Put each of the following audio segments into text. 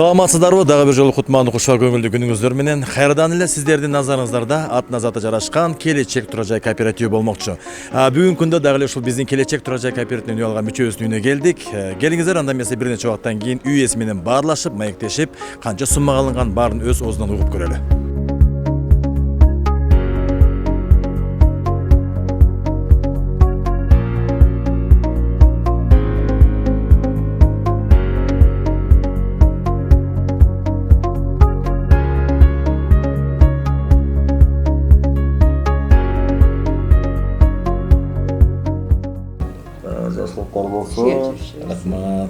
Саламатсыздарбы? Дагы бир жолу кутмандуу кушар көңүлдүү күнүңүздөр менен. Кайрадан эле сиздердин назарыңыздарда атына заты жарашкан Келечек Турак Жай кооперативи болмокчу. Бүгүнкү күндө дагы эле ушул биздин Келечек Турак Жай кооперативинин үй алган мүчөбүздүн үйүнө келдик. Келиңиздер, анда эмесе бир нече убакыттан кийин үй ээси менен баарлашып, маектешип, канча суммага алынган баарын өз оозунан угуп көрөлү. Жашылыктар болсо, рахмат.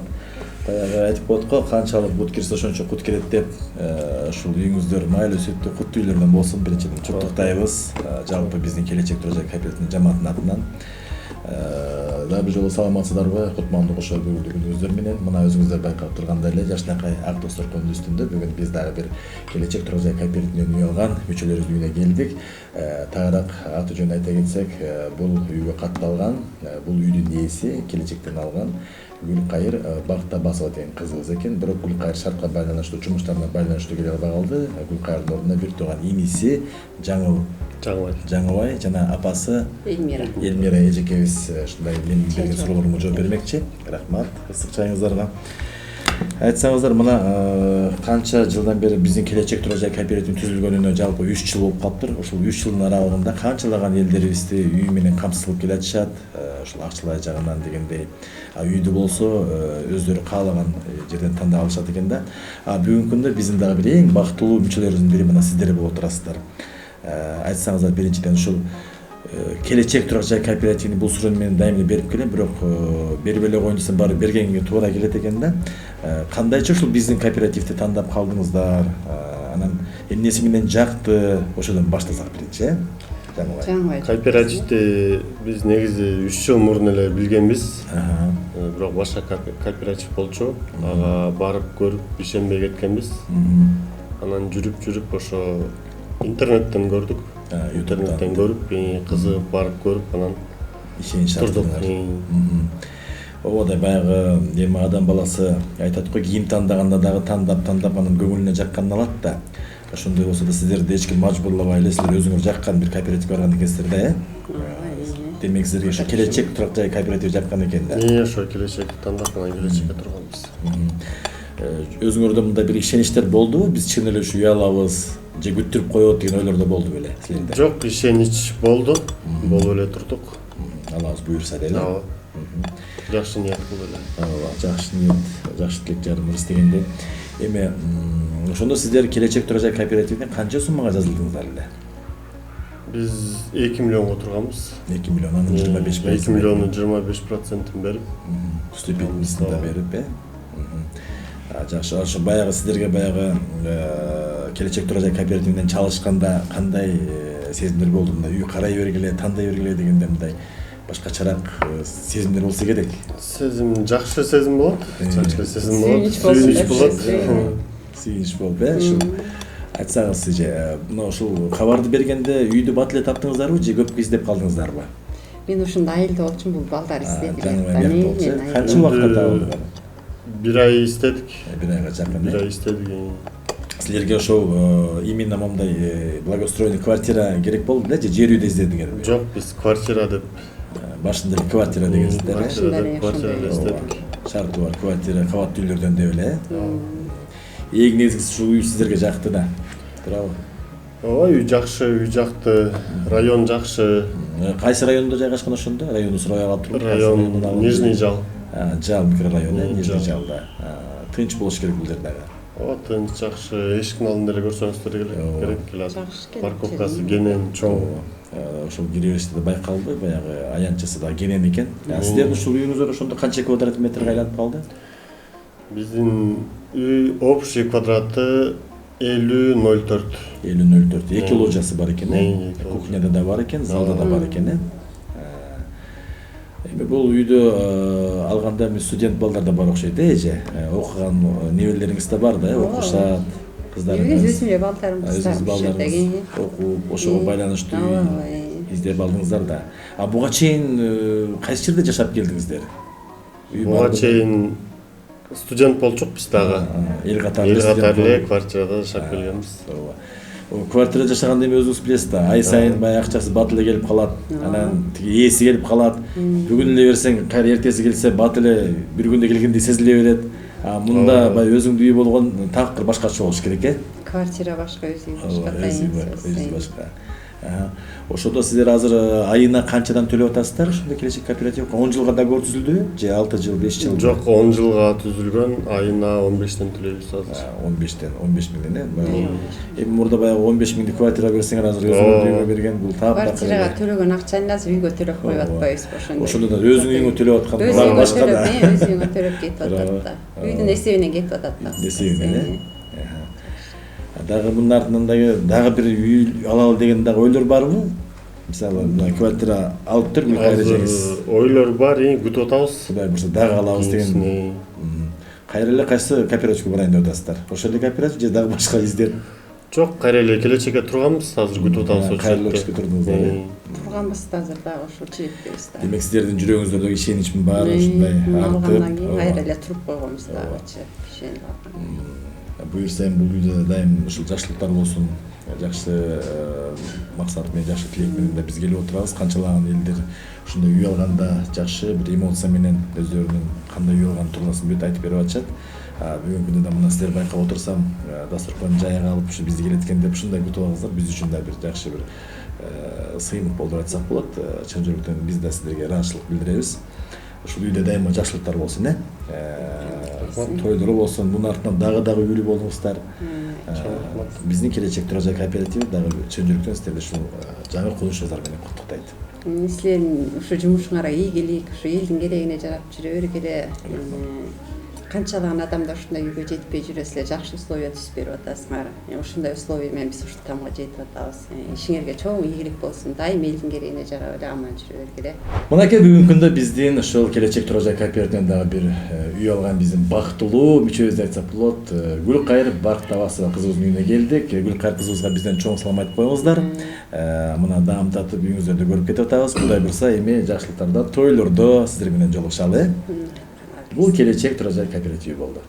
Баягы айтып коет го, канчалык бут кирсе ошончо кут келет деп, ушул үйүңүздөр майлуу сүттүү куттуу үйлөрдөн болсун, биринчиден чуктуктайбыз. Жалпы биздин Келечек Турак Жай кооперативинин жамаатынын атынан. Дагы бир жолу саламатсыздарбы? Кутмандуу кошо бүгүнкү күнүңүздөр менен. Мына өзүңүздөр байкап тургандай эле жакшынакай ак досторкомдун үстүндө бүгүн биз дагы бир Келечек Турак Жай кооперативинин үй алган мүчөлөрүбүздүн үйүнө келдик. Тагыраак аты жөнүн айта кетсек, бул үйгө катталган, бул үйдүн ээси Келечектен алган Гүлкайыр Бактабасова деген кызыбыз экен. Бирок Гүлкайыр шартка байланыштуу, жумуштарына байланыштуу келе албай калды. Гүлкайырдын ордуна бир тууган иниси Жаңыбай жана апасы Элмира эжекебиз ушундай менин берген суроолорума жооп бермекчи. Рахмат ысык чайыңыздарга. Айтсаңыздар, мына канча жылдан бери биздин Келечек Турак Жай кооперативинин түзүлгөнүнө жалпы 3 жыл болуп калыптыр. Ушул 3 жылдын аралыгында канчалаган элдерибизди үй менен камсыз кылып келе атышат, ушул акчалай жагынан дегендей. Үйдү болсо өздөрү каалаган жерден тандап алышат экен да. Бүгүнкү күндө биздин дагы бир эң бактылуу мүчөлөрүбүздүн бири мына сиздер болуп турасыздар. Айтсаңыздар, биринчиден ушул Келечек Турак Жай кооперативини бул суроону мен дайыма берип келем, бирок берип эле коеюн десем баары бергенге туура келет экен да. Кандайча ушул биздин кооперативди тандап калдыңыздар? Анан эмнеси менен жакты? Ошодон баштасак биринчи, Жаңыбай. Кооперативди биз негизи 3 жыл мурун эле билгенбиз. Бирок башка кооператив болчу. Ага барып көрүп ишенбей кеткенбиз. Анан жүрүп ошо интернеттен көрдүк. Интернеттен көрүп, кызыгып барып көрүп, анан ишенич турдук. Оодай баягы эми адам баласы айтат го, кийим тандаганда дагы тандап анын көңүлүнө жакканын алат да. Ошондой болсо да сиздерди эч ким мажбурлабай эле силер өзүңөр жаккан бир кооперативге барган экенсиздер да, Демек силерге ошо Келечек Турак Жай кооперативи жаккан экен да. Ошо Келечекти тандап анан Келечекке турганбыз. Өзүңөрдө мындай бир ишеничтер болдубу? Биз чын эле ушу үй алабыз, же күттүрүп коет деген ойлор да болду беле силерде? Жок, ишенич болду. Болуп эле турдук. Аллабыз буйрса деле. Жакшы ниет кылып эле. Жакшы ниет, жакшы тилек жарым дегенде. Эми ошондо сиздер Келечек Турак Жай кооперативине канча суммага жазылдыңыздар эле? Биз 2 миллионго турганбыз. 2 миллион, анын 25%. 2 миллиондун 25%-ын берип, стипендиясын да берип, жакшы. Ошо баягы сиздерге баягы Келечек Турак Жай кооперативинен чалышканда кандай сезимдер болду? Мындай үй карай бергиле, тандай бергиле дегенде мындай башкачараак сезимдер болсо керек. Сезим жакшы сезим болот. Жакшы сезим болот. Сүйүнүч болот. Сүйүнүч болуп, ушул айтсаңыз сиже, мына ушул кабарды бергенде үйдү бат эле таптыңыздарбы же көп издеп калдыңыздарбы? Мен ушунда айылда болчумун, бул балдар издеди. Канча убакытта табылдыңар? 1 ай издедик. 1 айга жакын. 1 ай издедик. Силерге ошол именно момундай благоустроенный квартира керек болду да, же жер үйдө издедиңерби? Жок, биз квартира деп башында эле квартира дегенсиздер. Квартира издедик. Шарты бар квартира, кабаттуу үйлөрдөн деп эле. Эң негизгиси ушул үй сиздерге жакты да. Туурабы? Ооба, үй жакшы, үй жакты, район жакшы. Кайсы райондо жайгашкан ошондо? Районду сурабай калып турдум. Район Нижний Жал. Жал микрорайону, Нижний Жалда. Тынч болуш керек бул жер дагы. Ооба, тынч, жакшы. Эшиктин алдында эле көрсөңүздөр керек. Парковкасы кенен, чоң. Ошол киребериште да байкалды, баягы аянтчасы да кенен экен. Сиздердин ушул үйүңүздөр ошондо канча квадрат метрге айланып калды? Биздин үй общий квадраты 50,04. 50,04. 2 ложасы бар экен. Кухняда да бар экен, залда да бар экен. Эми бул үйдө алганда студент балдар да бар окшойт, эже. Окуган небелериңиз да бар да, окушат. Кыздарыңыз. Өзүм эле балдарым окуп, ошого байланыштуу издеп алдыңыздар да. Буга чейин кайсы жерде жашап келдиңиздер? Буга чейин студент болчукпуз дагы. Эл катары Эл катары эле квартирада жашап келгенбиз. Квартирада жашаганда эми өзүңүз билесиз да, ай сайын баягы акчасы бат эле келип калат, анан тиги ээси келип калат. Бүгүн эле берсең, кайра эртеси келсе бат эле бир күндө келгендей сезиле берет. Мында баягы өзүңдүн үй болгон такыр башкача болуш керек э. Квартира башка, өз үй башка. Өзү башка. Ошодо сиздер азыр айына канчадан төлөп атасыздар? Ошондо келечек кооперативге 10 жылга договор түзүлдүбү? Же 6 жыл, 5 жыл? Жок, 10 жылга түзүлгөн, айына 15тен төлөйбүз азыр. 15 миңден э. Эми мурда баягы 15 миңдик квартира берсеңер азыр өзүңөр үйгө берген бул таап квартирага төлөгөн акчаны азыр үйгө төлөп коюп атпайбыз ошондой. Ошондо да өзүңүн үйүңө төлөп аткан булар башка да. Өз үйүңө төлөп кетип атат да. Үйдүн эсебинен кетип атат да. Эсебинен э. Дагы мунун артынан дагы бир үй алалы деген дагы ойлор барбы? Мисалы, мына квартира алып туруп, кайра жеңиз. Ойлор бар, күтүп атабыз. Кудай бурса дагы алабыз деген. Кайра эле кайсы кооперативге барайын деп атасыздар? Ошол эле кооператив же дагы башка издер? Жок, кайра эле келечекке турганбыз, азыр күтүп атабыз ошол. Кайра эле турдуңуздар. Турганбыз да азыр дагы ошол чиектебиз да. Демек сиздердин жүрөгүңүздөрдө ишеничмин баары ушундай артып. Алгандан кийин кайра эле туруп койгонбуз дагычы. Ишенип алган. Буюрса эми бул үйдө дайым ушул жакшылыктар болсун, жакшы максат менен, жакшы тилек менен да биз келип отурабыз. Канчалаган элдер ушундай үй алганда жакшы бир эмоция менен өздөрүнүн кандай үй алган туурасында бүт айтып берип атышат. Бүгүнкү күндө да мына сиздер байкап отурсам, дасторкон жайга алып ушу бизди келет экен деп ушундай күтүп алыңыздар. Биз үчүн да бир жакшы бир сыймык болду деп айтсак болот. Чын жүрөктөн биз да сиздерге ыраазычылык билдиребиз. Ушул үйдө дайыма жакшылыктар болсун э. Тойлору болсун, мунун артынан дагы үйлүү болуңуздар. Биздин келечек турак кооперативи дагы чын жүрөктөн сиздерди ушул жаңы курулушуңуздар менен куттуктайт. Силердин ушу жумушуңарга ийгилик, ушу элдин керегине жарап жүрө бергиле. Канчалаган адамдар ушундай үйгө жетпей жүрө силер жакшы условия түзүп берип атасыңар. Ушундай условия менен биз ушул тамга жетип атабыз. Ишиңерге чоң ийгилик болсун. Дайым элдин керегине жарап эле аман жүрө бергиле. Мынакей бүгүнкү күндө биздин ошол келечек турак кооперативинен дагы бир үй алган биздин бактылуу мүчөбүз айтсак болот. Гүлкайыр Барктабасова кызыбыздын үйүнө келдик. Гүлкайыр кызыбызга бизден чоң салам айтып коюңуздар. Мына даам татып үйүңүздөрдү көрүп кетип атабыз. Кудай бурса эми жакшылыктарда, тойлордо сиздер менен жолугушалы. Бул келечек турак кооперативи болду.